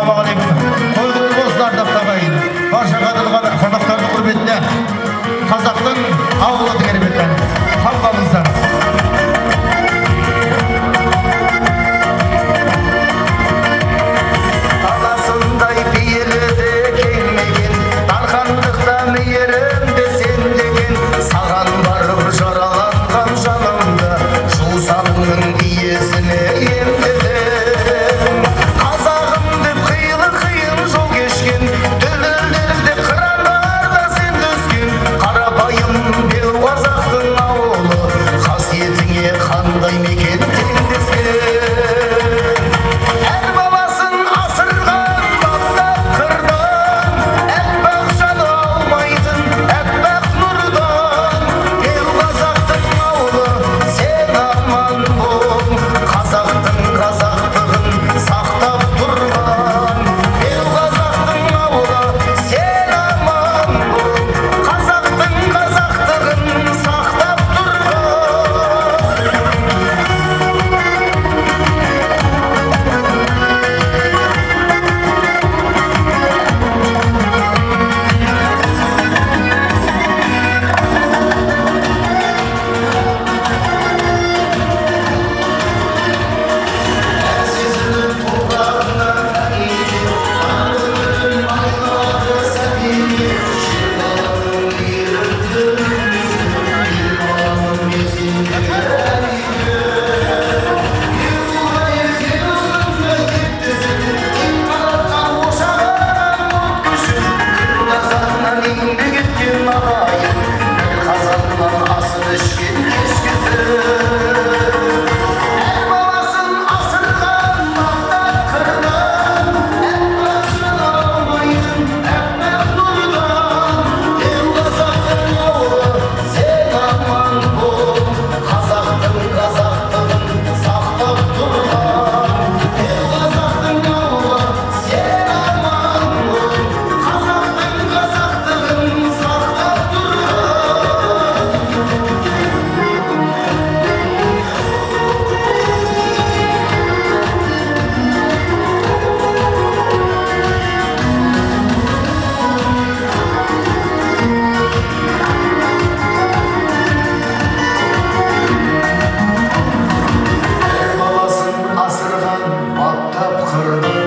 Assalamualaikum. Koyduk dostlar daftarayın. Barşa katılgan konaklarının hürmetine Kazak'tan avladı geribetten. Halkamızdan. Alasınday bir yerde kelmegin, darkanlıkta yerimde sen degin. Sağan barıp jaralangan janımda, şu salının iyesine emdedim. Kazağım dep kıyılı kıyın jol geçkin, dölölдерде kıranlarda sen döskin. Karapayım bel Kazaktın ауылы, қасиетіңе қандай мекен теңдескен. Әр баласын асырған баптап қырдан, әппақ жаны алмайтын әппақ нұрдан. Ел Қазақтың ауылы, сен аман бол, қазақтың қазақтығын сақтап тұрған. Ел Қазақтың ауылы, сен аман бол, қазақтың қазақтығын сақтап тұрған. Сезіліп топырағына фәнилік, аңғырын айналады сәбилік. Шырғалың ерікті мүсін, елманың мезгілі әлигі. Елуғай сен ұсынды кептісін, ел таратқан ошағынан от күшін. Кір қазаннан еңбек еткен ағайын, бір қазаннан асын ішкен кешкісін. Әр баласын асырған мақтап қырдан, әппақ жаны алмайтын әппақ нұрдан. Ел Қазақтың ауылы, сен аман бол, қазақтың қазақтығын сақтап тұрған. Ел Қазақтың ауылы, сен аман бол, қазақтың қазақтығын сақтап тұрған. Әр баласын асырған баптап қырдан,